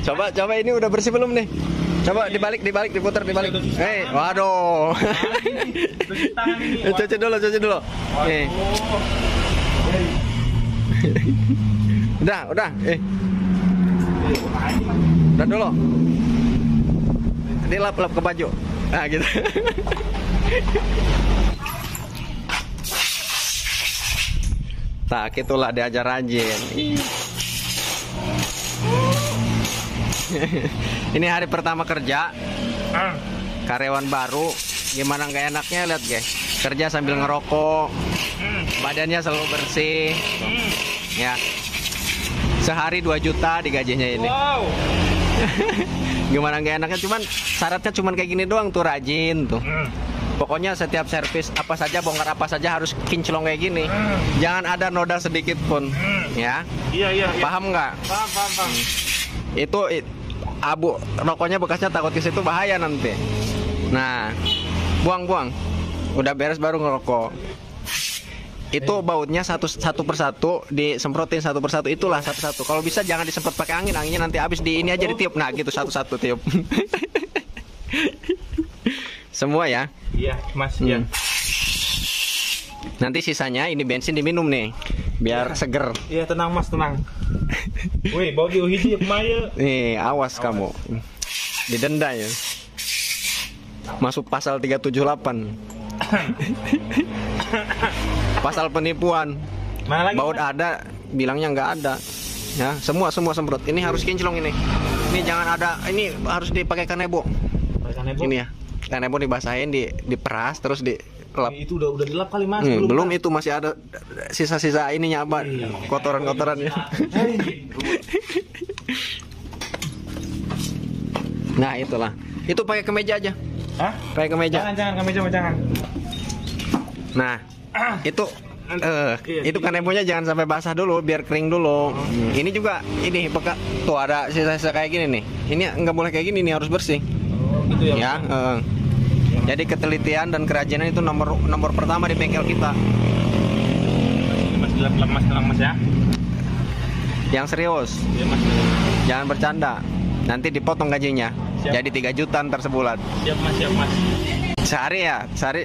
Coba ini udah bersih belum nih? Coba dibalik, diputar, dibalik. Waduh. Cuci dulu. Nih. Udah. Udah dulu. Dilap ke baju. Nah, gitu. Tak, itulah diajar rajin. Ini hari pertama kerja. Karyawan baru. Gimana nggak enaknya, lihat guys. Kerja sambil ngerokok. Badannya selalu bersih. Ya. Sehari 2 juta digajinya ini. Wow. Gimana nggak enaknya, cuman syaratnya cuman kayak gini doang tuh, rajin tuh. Pokoknya setiap servis apa saja, bongkar apa saja harus kinclong kayak gini. Jangan ada noda sedikit pun. Ya. Iya. Paham nggak? Paham. Itu abu rokoknya bekasnya takut ke situ, bahaya nanti. Nah, buang. Udah beres baru ngerokok. Itu bautnya satu persatu disemprotin satu persatu, itulah satu-satu. Kalau bisa jangan disemprot pakai angin, anginnya nanti habis di ini aja ditiup. Nah, gitu satu-satu tiup. Semua ya. Iya, Mas. Iya. Nanti sisanya ini bensin diminum nih, biar seger. Iya, tenang Mas, tenang. Wih, bagi hiji kemaya. Nih, awas kamu. Didenda ya. Masuk pasal 378. Pasal penipuan. Mana lagi? Baut ada, bilangnya nggak ada. Ya, semua semprot. Ini harus kinclong ini. Ini jangan ada, ini harus dipakai kanebo. Ini ya. Kanebo dibasahin, diperas terus dilap. Itu udah dilap kali Mas. Belum itu masih ada sisa-sisa ininya apa? Kotoran-kotorannya. Nah, itulah. Itu pakai kemeja aja. Hah? Pakai kemeja. Jangan kemeja, jangan. Nah, itu kanebonya jangan sampai basah dulu, biar kering dulu. Ini juga ini bekas tuh ada sisa-sisa kayak gini nih. Ini nggak boleh kayak gini nih, harus bersih. Gitu ya. Jadi ketelitian dan kerajinan itu nomor pertama di bengkel kita. Mas dilap Mas ya. Yang serius. Iya Mas. Jangan bercanda. Nanti dipotong gajinya. Siap. Jadi 3 juta ntar sebulan. Siap Mas. Sehari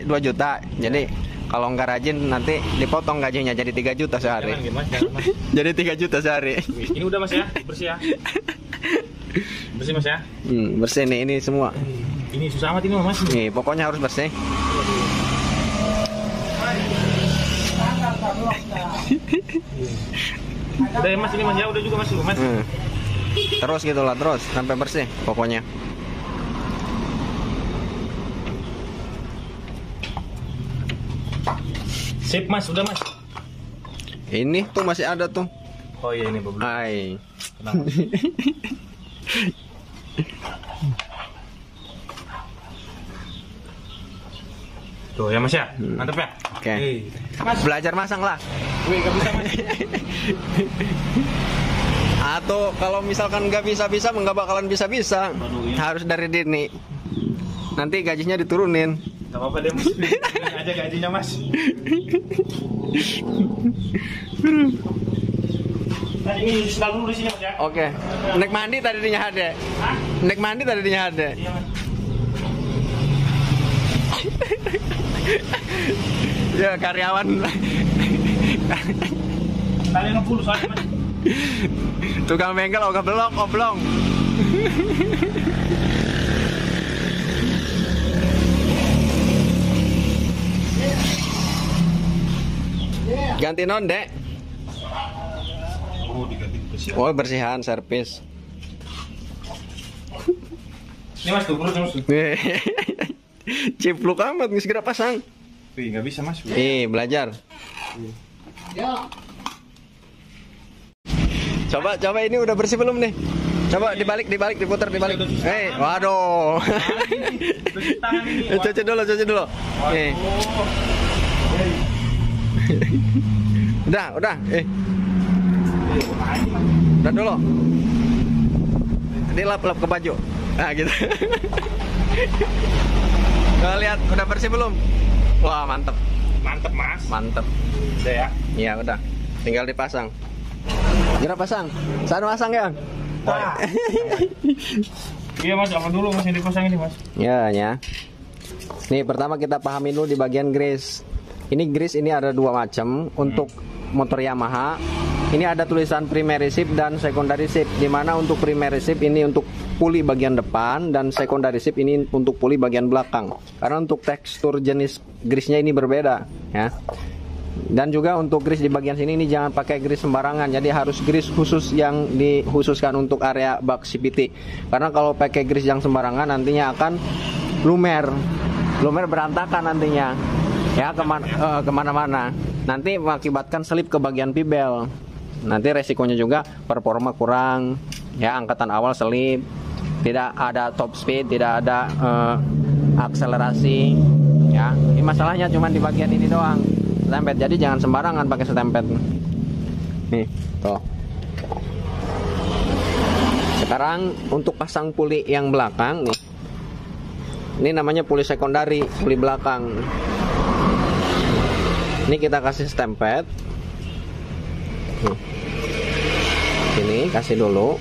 2 juta. Jadi kalau nggak rajin nanti dipotong gajinya jadi 3 juta sehari. Jangan, Mas. Jadi 3 juta sehari. Ini udah Mas ya, bersih ya. Bersih Mas ya. Bersih nih ini semua. Ini susah amat ini Mas. Nih, pokoknya harus bersih. Udah ya Mas, ini Mas ya, udah juga Mas. Terus gitulah, terus sampai bersih pokoknya. Sip Mas, udah Mas. Ini tuh masih ada tuh. Oh iya, ini belum. Hai. Tenang. Tuh ya Mas ya, mantap ya. Oke. Mas, belajar masang lah. Wih, gak bisa Mas. Atau kalau misalkan nggak bisa, nggak bakalan bisa. Harus dari dini. Nanti gajinya diturunin. Gak apa-apa deh Mas. Aja gajinya Mas. Nah, ini sedang dulu di sini Mas ya. Oke. Nek mandi tadi dinya ada. Hah? Nek mandi tadi dinya ada. Iya Mas. Ya karyawan. Tali 60 soalnya Mas. Tukang bengkel oblong. Ganti non, Dek. Oh, diganti bersihan. Oh, bersihan servis. Ini Mas, tuh perutnya Mas. Cipluk amat, nggak segera pasang. Wih, nggak bisa Mas. Belajar. Ya. Coba ini udah bersih belum nih? Coba dibalik, diputar, dibalik. Waduh. Cuci dulu. Udah. Udah dulu. Dilap ke baju. Nah, gitu. Kalau lihat udah bersih belum? Wah, mantep. Mantep Mas. Mantep. Udah ya. Iya, udah. Tinggal dipasang. Kira pasang. Sana pasang ya. Iya mas, apa dulu mas yang dipasang ini mas? Ya, ya. Nih pertama kita pahami dulu di bagian grease. Ini grease ini ada dua macam untuk motor Yamaha. Ini ada tulisan primary ship dan secondary ship. Dimana untuk primary ship ini untuk puli bagian depan dan secondary ship ini untuk puli bagian belakang. Karena untuk tekstur jenis grease-nya ini berbeda, ya. Dan juga untuk grease di bagian sini ini jangan pakai grease sembarangan. Jadi harus grease khusus yang dikhususkan untuk area bak CVT. Karena kalau pakai grease yang sembarangan nantinya akan lumer berantakan nantinya. Ya kemana-mana. Nanti mengakibatkan selip ke bagian pibel. Nanti resikonya juga performa kurang. Ya angkatan awal selip. Tidak ada top speed, tidak ada akselerasi. Ya ini masalahnya cuma di bagian ini doang. Stempet, jadi jangan sembarangan pakai stempet. Nih, tuh. Sekarang untuk pasang puli yang belakang nih. Ini namanya puli sekundari, puli belakang. Ini kita kasih stempet. Ini kasih dulu.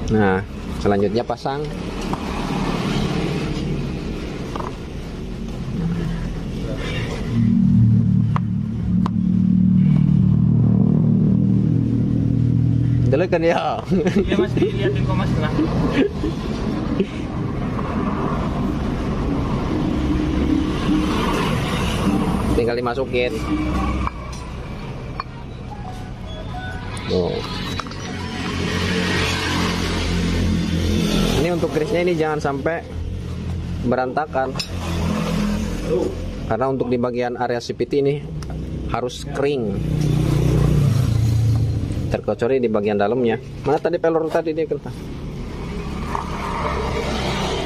Nah, selanjutnya pasang. Dulu kan ya. Iya mas, dilihatin kok mas lah. Tinggal dimasukin. Tuh. Ini untuk grease-nya ini jangan sampai berantakan. Karena untuk di bagian area CVT ini harus kering. Terkecuali di bagian dalamnya. Mana tadi pelor tadi dia kena?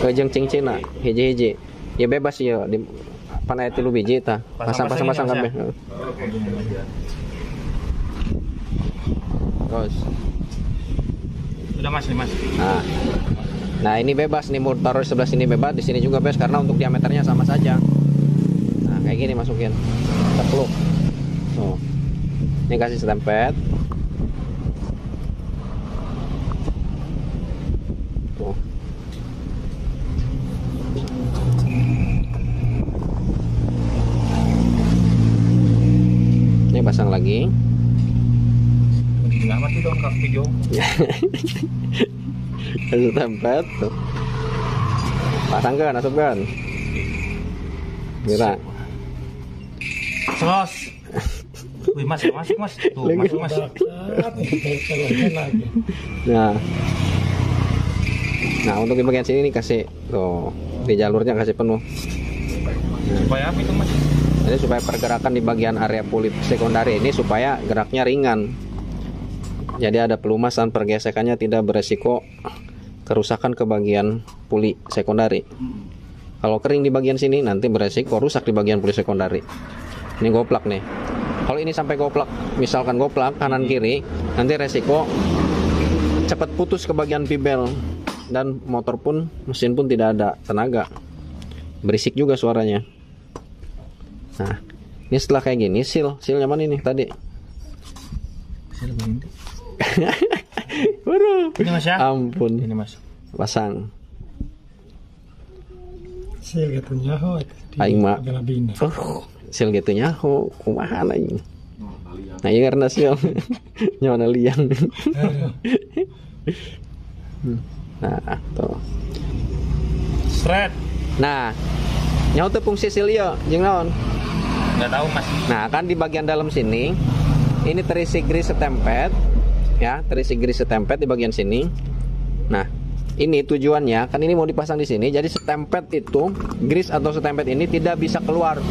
Kejeng cincina, hiji-hiji. Ya bebas ya di panai tilu biji ta. Pasang kabeh. Terus. Sudah mas, ini mas. Nah ini bebas nih, mau taruh di sebelah sini bebas, di sini juga bebas karena untuk diameternya sama saja. Nah kayak gini masukin, tepluk. Tuh. Ini kasih stempet. Tuh. Ini pasang lagi. Selamat itu dong kak video. Kasih stempet tuh. Pasangkan, asupkan. Kira. Sos. Wih mas, masuk mas. Tuh, masuk mas. Nah untuk di bagian sini nih kasih tuh, di jalurnya kasih penuh. Supaya apa itu mas? Jadi supaya pergerakan di bagian area puli sekundari ini supaya geraknya ringan. Jadi ada pelumasan, pergesekannya tidak beresiko kerusakan ke bagian puli sekundari. Kalau kering di bagian sini nanti beresiko rusak di bagian puli sekundari. Ini goplak nih. Kalau ini sampai goplak, misalkan goplak kanan kiri, nanti resiko cepat putus ke bagian pibel dan motor pun, mesin pun tidak ada tenaga. Berisik juga suaranya. Nah, ini setelah kayak gini, silnya mana ini tadi? Sil begini. Waduh. Ini mas ya? Ampun. Ini mas. Pasang. Sil gitu nyaho. Aing mah. Sil gitu nyaho. Kumaha aing. Nah, iya karena sil. Nyawana liang. Nah, tuh. Stret. Nah, nyaho teu fungsi sil ieu jeung naon? Enggak tahu mas. Nah, kan di bagian dalam sini ini terisi grease setempet. Ya, terisi grease setempet di bagian sini. Nah, ini tujuannya kan ini mau dipasang di sini. Jadi setempet itu, grease atau setempet ini tidak bisa keluar,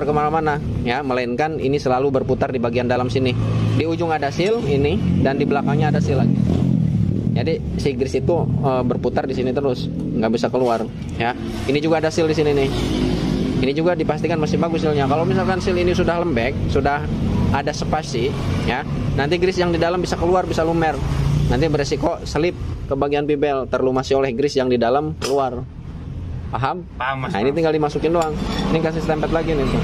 kemana-mana, ya. Melainkan ini selalu berputar di bagian dalam sini. Di ujung ada seal ini dan di belakangnya ada seal lagi. Jadi si grease itu berputar di sini terus, nggak bisa keluar. Ya, ini juga ada seal di sini nih. Ini juga dipastikan masih bagus sealnya. Kalau misalkan seal ini sudah lembek, sudah ada spasi, ya, nanti grease yang di dalam bisa keluar, bisa lumer. Nanti beresiko selip ke bagian pibel, terlumasi oleh grease yang di dalam keluar. Paham? Paham, Mas. Nah, ini tinggal dimasukin doang. Ini kasih stempet lagi nih tuh.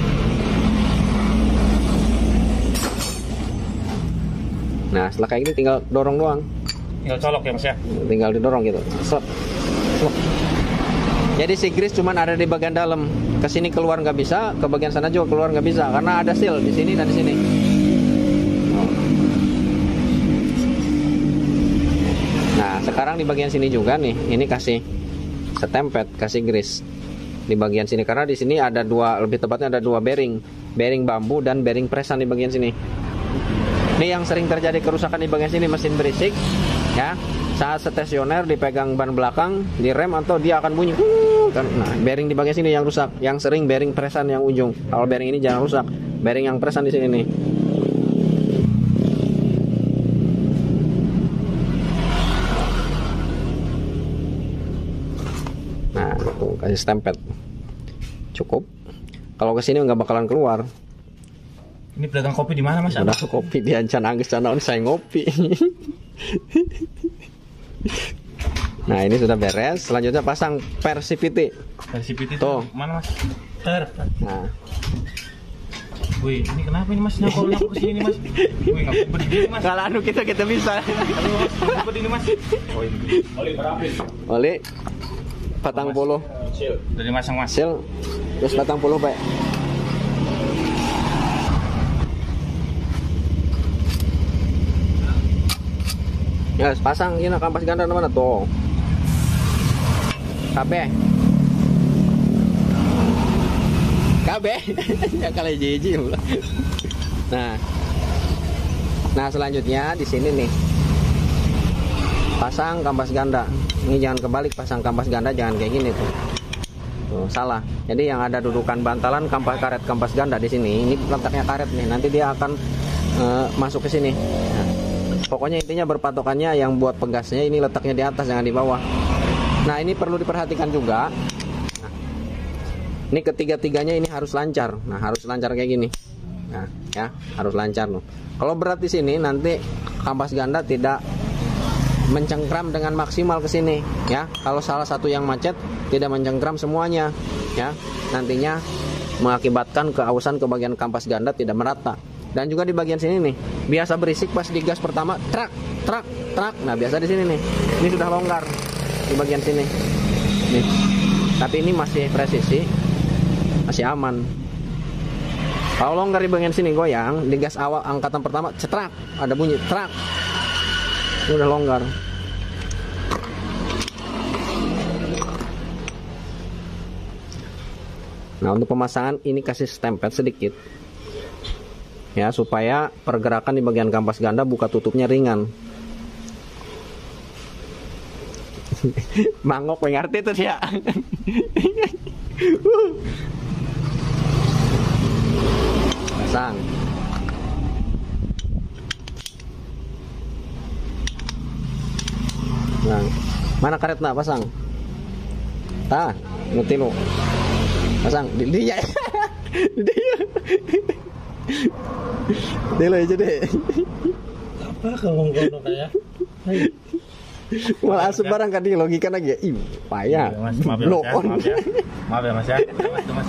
Nah, setelah kayak gini tinggal dorong doang. Tinggal colok ya, Mas ya. Tinggal didorong gitu. Set. Set. Jadi si grease cuman ada di bagian dalam. Ke sini keluar nggak bisa, ke bagian sana juga keluar nggak bisa karena ada seal di sini dan di sini. Nah, sekarang di bagian sini juga nih, ini kasih setempet, kasih grease di bagian sini karena di sini ada dua, lebih tepatnya ada dua bearing, bearing bambu dan bearing presan di bagian sini. Ini yang sering terjadi kerusakan di bagian sini, mesin berisik, ya. Saat stasioner dipegang ban belakang, direm atau dia akan bunyi. Nah, bearing di bagian sini yang rusak, yang sering bearing presan yang ujung. Kalau bearing ini jangan rusak, bearing yang presan di sini nih. Nah, tuh kasih stempet. Cukup. Kalau ke sini nggak bakalan keluar. Ini pedagang kopi di mana, Mas? Udah kopi di Ancan Angges sana, saya ngopi. Nah, ini sudah beres. Selanjutnya pasang Persivity. Persivity Tuh. mana, Mas? Nah, Wih, ini kenapa ini, Mas? Nyangkul ke sini, Mas. Wih, nggak berdiri, Mas. kalau anu kita bisa. Aduh, Mas, berdiri, Mas. Oh, ini. Oli berapa? Oli patang puluh. Dari masang, Mas. Sil, terus patang puluh, Pak. Ya, pasang ini kampas ganda mana tuh? KB. KB. Ya kali jiji. Nah. Nah, selanjutnya di sini nih. Pasang kampas ganda. Ini jangan kebalik, pasang kampas ganda jangan kayak gini tuh. Tuh, salah. Jadi yang ada dudukan bantalan karet kampas ganda di sini. Ini letaknya karet nih. Nanti dia akan masuk ke sini. Nah. Pokoknya intinya berpatokannya yang buat pegasnya ini letaknya di atas, jangan di bawah. Nah, ini perlu diperhatikan juga. Nah, ini ketiga-tiganya ini harus lancar. Nah, harus lancar kayak gini. Nah, ya, harus lancar loh. Kalau berat di sini nanti kampas ganda tidak mencengkram dengan maksimal ke sini, ya. Kalau salah satu yang macet tidak mencengkram semuanya, ya. Nantinya mengakibatkan keausan ke bagian kampas ganda tidak merata. Dan juga di bagian sini nih, biasa berisik pas digas pertama, trak, trak, trak. Nah, biasa di sini nih. Ini sudah longgar di bagian sini. Nih. Tapi ini masih presisi, masih aman. Kalau longgar di bagian sini goyang, digas awal angkatan pertama, cetrak, ada bunyi trak. Ini udah longgar. Nah, untuk pemasangan ini kasih stempet sedikit. Ya, supaya pergerakan di bagian kampas ganda buka tutupnya ringan. Mangok ngerti tuh ya. Pasang. Nah, mana karetna pasang? Tah, ngerti lu. Pasang di dia. Dia. Delo aja deh. Apa kalau ngono kayak? Malah asup barang kan dia logika lagi ya. Ih, payah. Blow on. Maaf ya, Mas ya. Mas.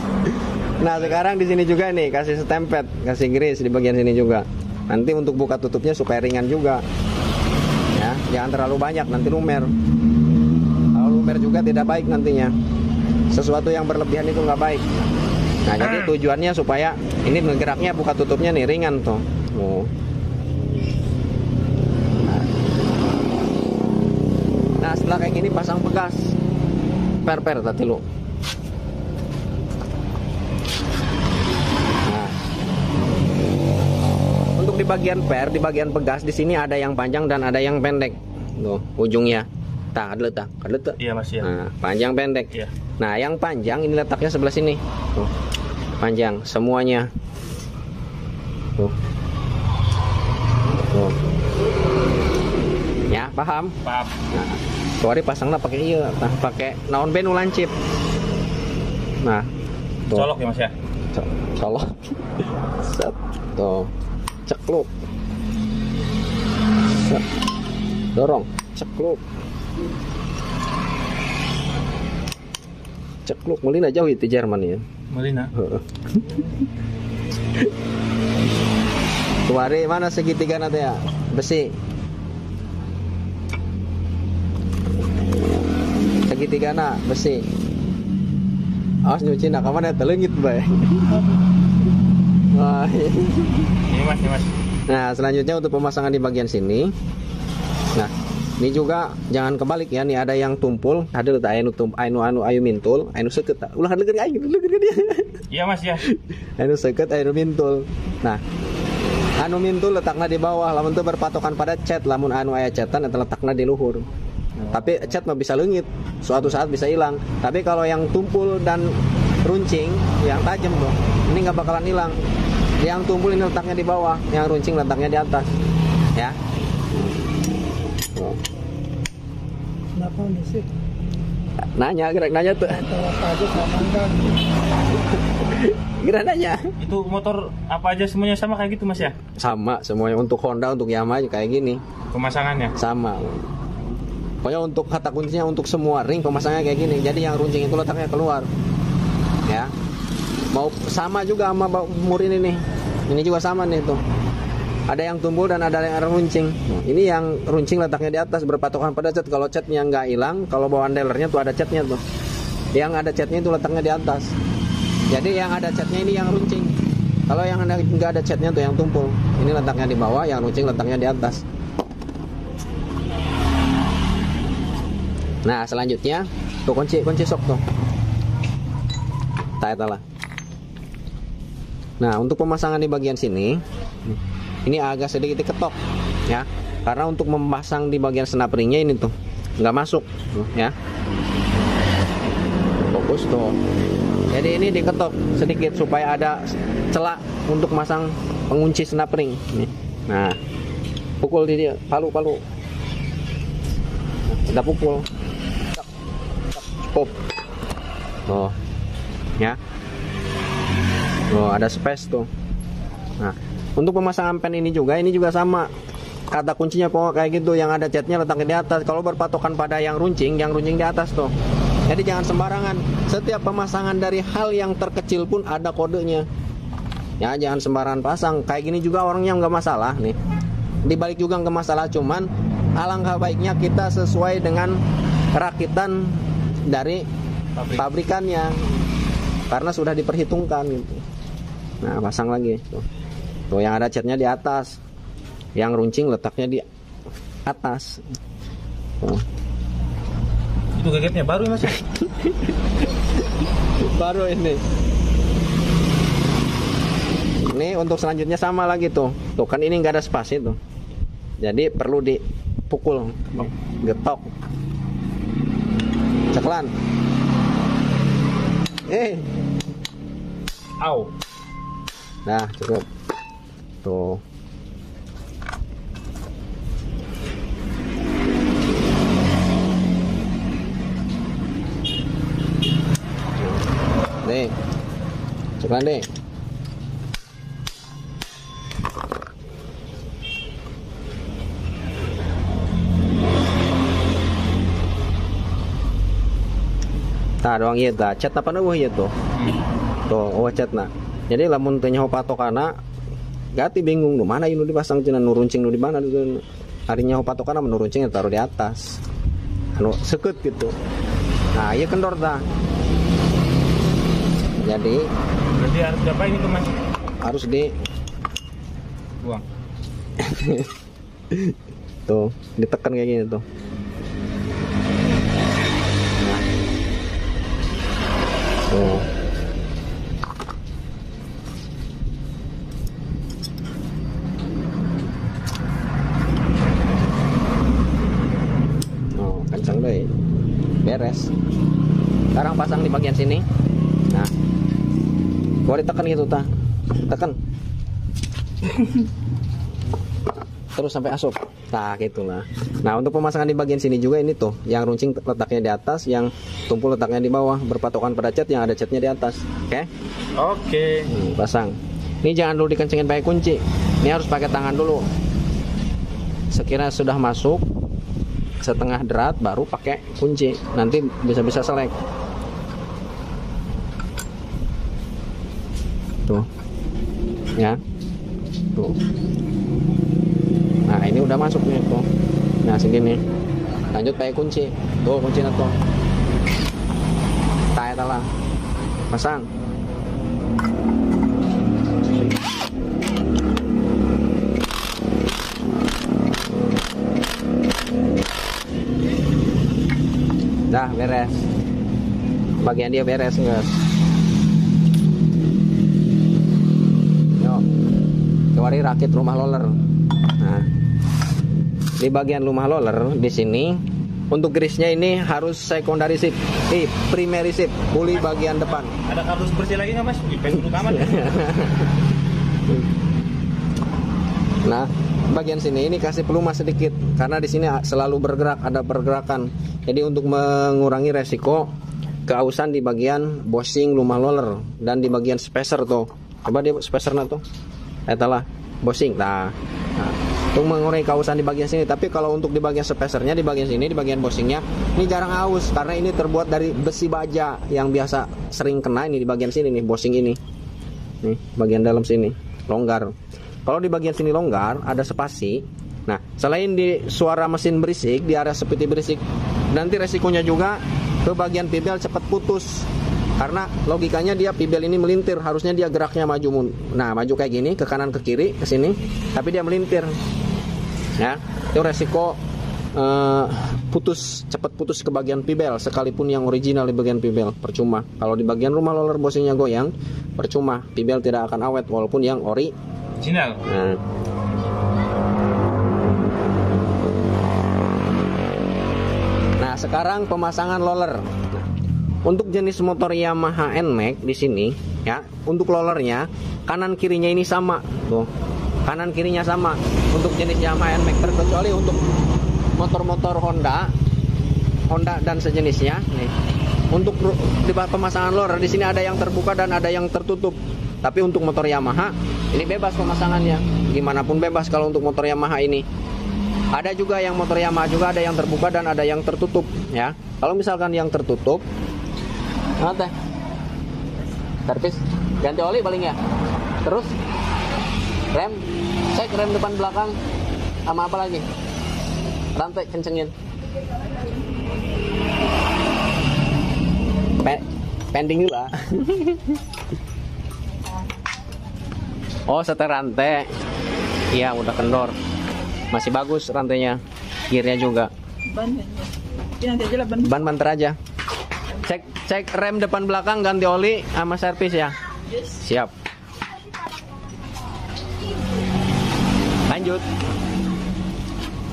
Nah, sekarang di sini juga nih kasih stempet, kasih grease di bagian sini juga. Nanti untuk buka tutupnya supaya ringan juga. Ya, jangan terlalu banyak nanti lumer. Kalau lumer juga tidak baik nantinya. Sesuatu yang berlebihan itu nggak baik. Nah, jadi tujuannya supaya ini bergeraknya buka tutupnya nih ringan tuh. Oh. Nah, setelah kayak gini pasang pegas. Per tadi lu. Nah. Untuk di bagian di bagian pegas di sini ada yang panjang dan ada yang pendek. Tuh, ujungnya. Ada letak. Iya, Mas ya. Nah, panjang pendek. Iya. Nah, yang panjang ini letaknya sebelah sini. Tuh. Panjang semuanya. Tuh. Tuh. Ya, paham? Paham. Nah, sorry pasangnya pakai iya, nah, pakai naon benu lancip. Nah, tuh. Colok ya, Mas ya. Colok. Set. Tuh. Cekluk. Set. Dorong, cekluk. Cekluk mulina jauh itu Jerman ya. Melina. Kuari mana segitiga nanti ya? Besi. Segitiga na besi. Awas nyuci nak kapan ya telengit bay. Wah. Ini mas, ini mas. Nah selanjutnya untuk pemasangan di bagian sini. Nah ini juga jangan kebalik ya. Nih ada yang tumpul. Ada letak ayu mintul, ayu seket. Ulah leger ayu dia. Iya mas ya. Ayu seket, ayu mintul. Nah anu mintul letaknya di bawah, lamun itu berpatokan pada cat, lamun anu aya catan itu letaknya di luhur. Tapi cat mah bisa leungit, suatu saat bisa hilang. Tapi kalau yang tumpul dan runcing, yang tajam tuh, ini nggak bakalan hilang. Yang tumpul ini letaknya di bawah, yang runcing letaknya di atas, ya. Kenapa nih sih? Nanya, gerak nanya tuh. Apa aja sama enggak? Gerak nanya. Itu motor apa aja semuanya sama kayak gitu mas ya? Sama semuanya, untuk Honda, untuk Yamaha kayak gini. Pemasangannya? Sama. Pokoknya untuk kata kuncinya untuk semua ring pemasangannya kayak gini. Jadi yang runcing itu letaknya keluar. Ya. Mau sama juga sama murin ini. Ini juga sama nih tuh. Ada yang tumpul dan ada yang runcing. Ini yang runcing letaknya di atas berpatokan pada cat. Kalau catnya nggak hilang, kalau bawaan dealernya tuh ada catnya tuh. Yang ada catnya itu letaknya di atas. Jadi yang ada catnya ini yang runcing. Kalau yang nggak ada catnya tuh yang tumpul. Ini letaknya di bawah, yang runcing letaknya di atas. Nah selanjutnya tuh kunci sok tuh. Lah. Nah untuk pemasangan di bagian sini, ini agak sedikit diketok, ya. Karena untuk memasang di bagian senap ringnya ini tuh nggak masuk, ya. Fokus tuh. Jadi ini diketok sedikit supaya ada celah untuk masang pengunci senap ring. Nah pukul di dia, palu. Udah pukul. Pop. Oh. Ya. Oh, ada space tuh. Nah, untuk pemasangan pen ini juga sama. Kata kuncinya pokok kayak gitu, yang ada catnya letaknya di atas. Kalau berpatokan pada yang runcing di atas tuh. Jadi jangan sembarangan. Setiap pemasangan dari hal yang terkecil pun ada kodenya. Ya, jangan sembarangan pasang. Kayak gini juga orangnya nggak masalah nih. Dibalik juga nggak masalah, cuman alangkah baiknya kita sesuai dengan rakitan dari pabrikannya, karena sudah diperhitungkan gitu. Nah pasang lagi tuh yang ada catnya di atas, yang runcing letaknya di atas. Tuh. Itu gagetnya baru mas? Baru ini. Ini untuk selanjutnya sama lagi tuh kan ini nggak ada spasi tuh, jadi perlu dipukul, getok. Ceklan. Au. Nah, cukup. Tuh. Nih. Ceklan deh. Nah doang iya dah cat apa nih iya tuh cat nah jadi lamun tanya patokana gati bingung nu mana ini dipasang cina nuruncing nu di mana tuh harinya patokana menuruncingnya taruh di atas anu sekut gitu. Nah iya kendor dah, jadi berarti harus diapain itu mas? Harus di buang. Tuh ditekan kayak gini tuh. Oh. Oh, kencang deh. Beres. Sekarang pasang di bagian sini. Nah. Gua ditekan gitu ta. Tekan. Terus sampai asup. Nah, gitulah. Nah, untuk pemasangan di bagian sini juga ini tuh, yang runcing letaknya di atas, yang tumpul letaknya di bawah, berpatokan pada cat, yang ada catnya di atas. Oke? Oke. Pasang. Ini jangan dulu dikencengin pakai kunci. Ini harus pakai tangan dulu. Sekira sudah masuk setengah derat baru pakai kunci. Nanti bisa selek. Ya. Tuh. Nah, ini udah masuk nih tuh. Nah, segini. Lanjut pakai kunci. Tuh, kuncinya tuh. Tarik lah. Pasang. Dah, beres. Bagian dia beres, guys. Yuk. Kewari rakit rumah roller. Nah, di bagian rumah roller di sini untuk grisnya ini harus secondary seat, primary seat, puli bagian depan. Ada kardus bersih lagi nggak mas? Dipes dulu kamar. Nah, bagian sini ini kasih pelumas sedikit karena di sini selalu bergerak, ada pergerakan. Jadi untuk mengurangi resiko keausan di bagian bushing rumah roller dan di bagian spacer tuh. Coba dia spacernya tuh. Etalah bushing. Nah, untuk mengurangi keausan di bagian sini. Tapi kalau untuk di bagian spacernya, di bagian sini, di bagian bushingnya, ini jarang aus karena ini terbuat dari besi baja yang biasa sering kena ini di bagian sini nih, bushing ini. Nih, bagian dalam sini longgar. Kalau di bagian sini longgar, ada spasi. Nah, selain di suara mesin berisik, di area seperti berisik, nanti resikonya juga ke bagian pibel cepat putus. Karena logikanya dia pibel ini melintir, harusnya dia geraknya maju. Nah, maju kayak gini, ke kanan ke kiri, ke sini, tapi dia melintir. Ya, itu resiko cepat putus ke bagian pibel, sekalipun yang original di bagian pibel, percuma. Kalau di bagian rumah roller bushingnya goyang, percuma, pibel tidak akan awet walaupun yang original. Nah, sekarang pemasangan roller. Untuk jenis motor Yamaha NMAX di sini, ya, untuk rollernya kanan kirinya ini sama, tuh, kanan kirinya sama. Untuk jenis Yamaha NMAX, terkecuali untuk motor-motor Honda dan sejenisnya. Nih, untuk di pemasangan roller di sini ada yang terbuka dan ada yang tertutup. Tapi untuk motor Yamaha ini bebas pemasangannya, gimana pun bebas kalau untuk motor Yamaha ini. Ada juga yang motor Yamaha juga ada yang terbuka dan ada yang tertutup, ya. Kalau misalkan yang tertutup, teh, servis, ganti oli paling ya. Terus rem, cek rem depan belakang, sama apa lagi? Rantai kencengin. Pending juga. Oh, setel rantai. Iya, udah kendor. Masih bagus rantainya. Gearnya juga. Ban banter aja. Cek rem depan belakang, ganti oli sama servis ya. Siap. Lanjut.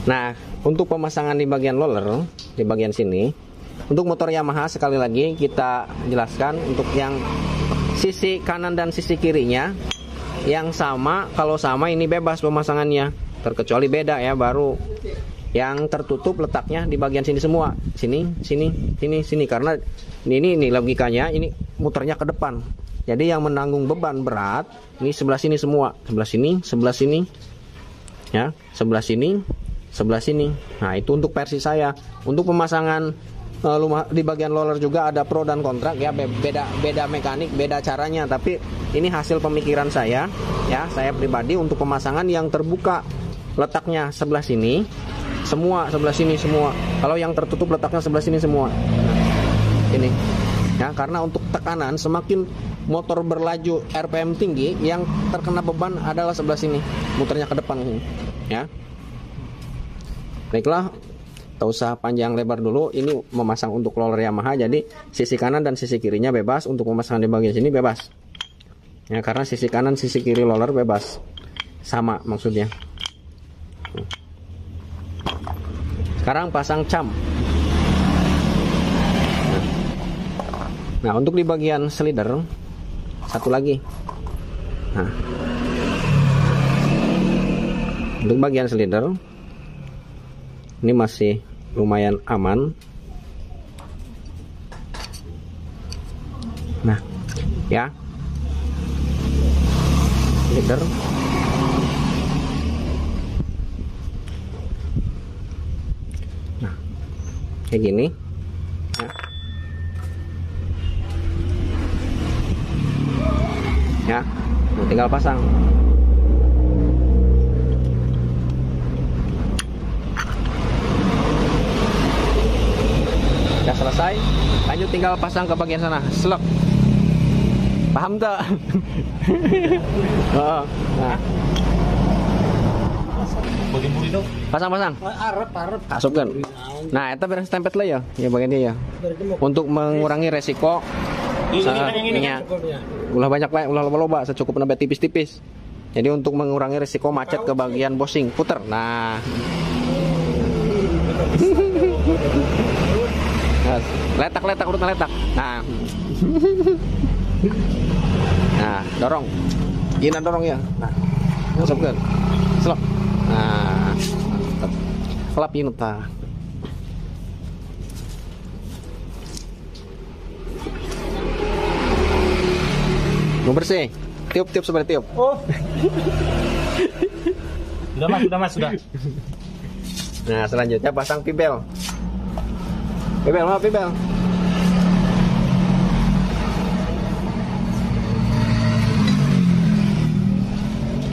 Nah, untuk pemasangan di bagian roller, di bagian sini, untuk motor Yamaha sekali lagi kita jelaskan untuk yang sisi kanan dan sisi kirinya yang sama. Kalau sama ini bebas pemasangannya, terkecuali beda ya, baru yang tertutup letaknya di bagian sini semua, sini karena ini logikanya ini muternya ke depan, jadi yang menanggung beban berat ini sebelah sini semua, sebelah sini ya, sebelah sini. Nah, itu untuk versi saya. Untuk pemasangan di bagian roller juga ada pro dan kontra ya, beda mekanik, beda caranya, tapi ini hasil pemikiran saya ya, saya pribadi. Untuk pemasangan yang terbuka letaknya sebelah sini semua, sebelah sini semua. Kalau yang tertutup letaknya sebelah sini semua. Ini ya, karena untuk tekanan semakin motor berlaju RPM tinggi, yang terkena beban adalah sebelah sini, muternya ke depan ini ya. Baiklah, tak usah panjang lebar dulu. Ini memasang untuk roller Yamaha, jadi sisi kanan dan sisi kirinya bebas. Untuk pemasangan di bagian sini bebas ya, karena sisi kanan sisi kiri roller bebas, sama maksudnya. Sekarang pasang cam. Nah, untuk di bagian slider satu lagi. Nah, untuk bagian slider ini masih lumayan aman. Nah, ya, slider. Nah, kayak gini. Ya, tinggal pasang. Udah selesai, lanjut tinggal pasang ke bagian sana. Slek. Paham tak? Oh, nah. Bagian buri dong. Pasang-pasang. Arep. Asupkan. Nah, itu beres tempet lah ya. Ya bagian dia ya. Untuk mengurangi resiko Ini kan yang ini kan. ulah banyak Pak, ulah loba-loba, secukupnya nambah tipis-tipis. Jadi untuk mengurangi resiko macet ke bagian bosing, puter. Nah. Letak urut letak. Nah. Nah, dorong. Gina dorong ya. Nah. Masukkan. Selok. Nah. Kelapin ta. Mau bersih. Tiup seperti tiup. Oh. Sudah mas. Nah, selanjutnya pasang pibel. Pibel.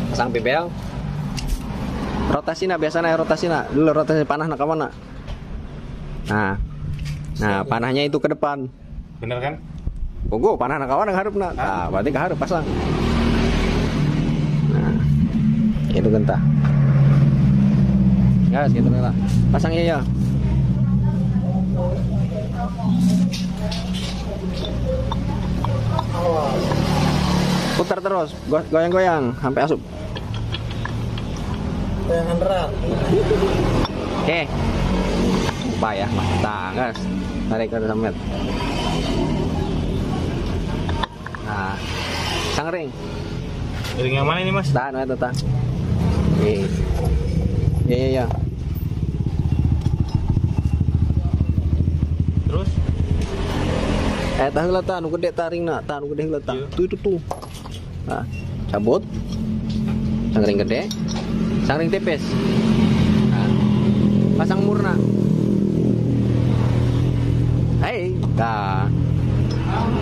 Pasang pibel. Rotasi biasanya dulu rotasi panah nak mana? Nah, panahnya itu ke depan. Bener kan? Punggu panah nak kawan harap nak. Nah, berarti harap pasang. Nah, itu gentah. Gas gitu lah. Pasang ya. Putar terus, goyang-goyang sampai asup. Goyangan berat. Oke. Lupa ya, gas. Tarik ke dalam. Nah, pasang ring. Ring yang mana ini mas? Tahan, tahan. Iya. Terus? Tahan lah, tahan gede taring nak, tahan gede lah, tahan. Tuh. Nah, cabut. Sangring gede, sangring tipis. Nah, pasang murna. Nah,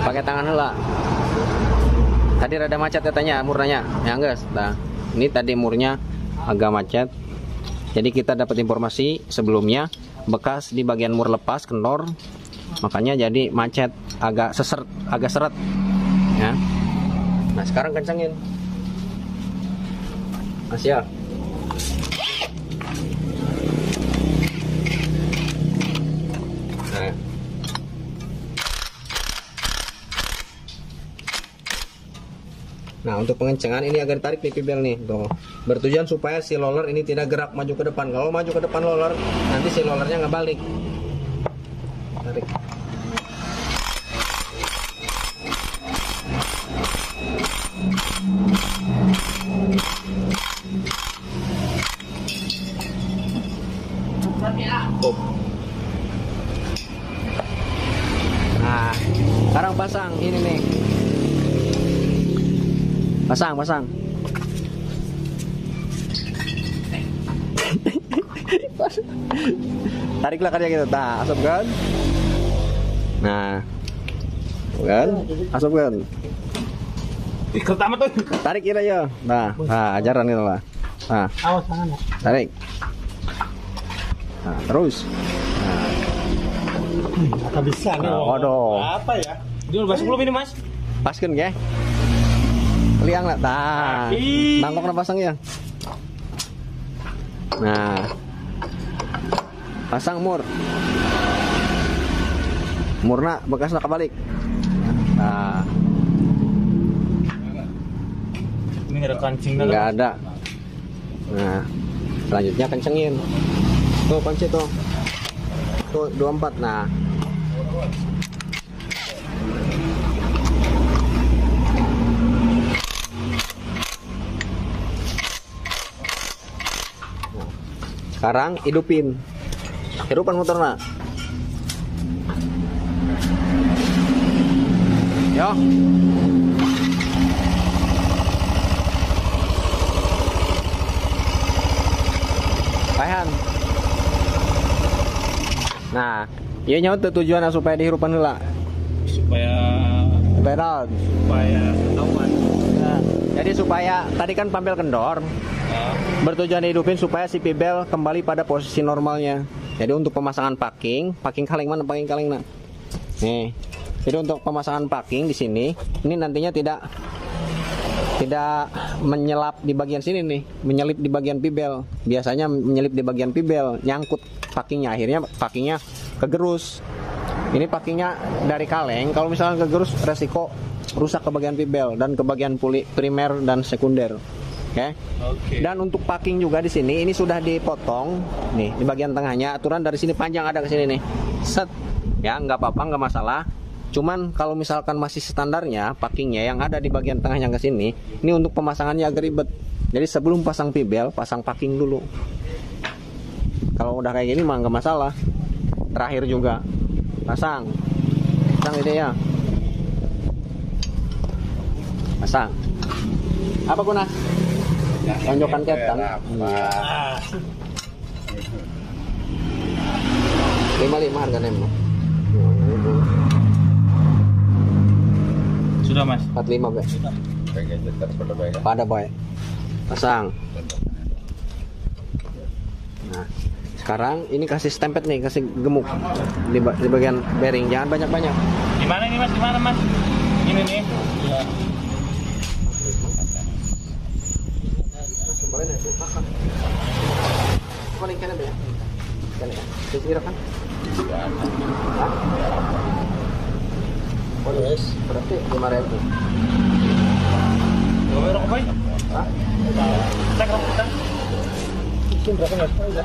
pakai tangan hela. Tadi rada macet katanya murnanya, ya guys. Nah, ini tadi murnya agak macet. Jadi kita dapat informasi sebelumnya bekas di bagian mur lepas kendor, makanya jadi macet, agak seret ya. Nah, sekarang kencengin Mas ya. Nah, untuk pengencengan ini agar tarik nih pibel nih, tuh. Bertujuan supaya si roller ini tidak gerak maju ke depan. Kalau maju ke depan roller, nanti si rollernya nggak balik. Tarik. Nah, sekarang pasang ini nih. Pasang. Tariklah kerja gitu. Nah, asap kan? Nah, kan? Asap kan? Pertama tuh. Tarik kira ya. Nah, ajaran itu lah. Nah, Awas tangan ya. tarik. Nah, terus. Nggak bisa nih. Waduh. Apa ya? Dia udah belum ini mas? Paskan ya. Liang lah. Nah, mangkok na pasang ya. Nah, pasang mur. Murna bekas nak kebalik. Nah, Ini nggak ada kancing dalam. nggak ada. Nah, selanjutnya kencengin. Tuh kunci tuh. Tuh 24. Nah. Sekarang hidupin motornya. Yo. Pahan. Nah, iya nyawa tujuan supaya dihirupan heula. Supaya ketahuan. Nah, jadi supaya tadi kan pampel kendor. Bertujuan dihidupin supaya si pibel kembali pada posisi normalnya. Jadi untuk pemasangan packing kaleng mana packing kaleng nah. Nih. Jadi untuk pemasangan packing di sini, ini nantinya tidak menyelap di bagian sini nih, menyelip di bagian pibel. Biasanya menyelip di bagian pibel, nyangkut packingnya, akhirnya packingnya kegerus. Ini packingnya dari kaleng, kalau misalnya kegerus resiko rusak ke bagian pibel dan ke bagian primer dan sekunder. Oke. Dan untuk packing juga di sini, ini sudah dipotong nih di bagian tengahnya. Aturan dari sini panjang ada ke sini nih. Set, ya nggak apa-apa, nggak masalah. Cuman kalau misalkan masih standarnya packingnya yang ada di bagian tengahnya ke sini, ini untuk pemasangannya agak ribet. Jadi sebelum pasang pibel, pasang packing dulu. Kalau udah kayak gini mah nggak masalah. Terakhir juga pasang ini ya. Pasang. Apa guna? Tonjokan ketan. 55 harganya emang. Sudah mas. 45 be. Pada baik. Pasang. Nah, sekarang ini kasih stempet nih, kasih gemuk di bagian bearing. Jangan banyak-banyak. Di mana ini mas? Di mana mas? Ini nih. Ya. Kau ikan apa ya? Ikan ya? Sisir kan? Hah? Oh yes, berarti 5.000. Gawai rokok baik? Hah? Cek rokok kita. Mungkin berapa nggak tahu ya?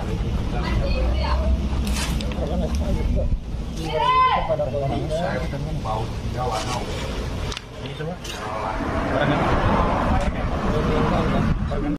Berapa nggak tahu juga. Pada orangnya. Ini semua. Barangnya.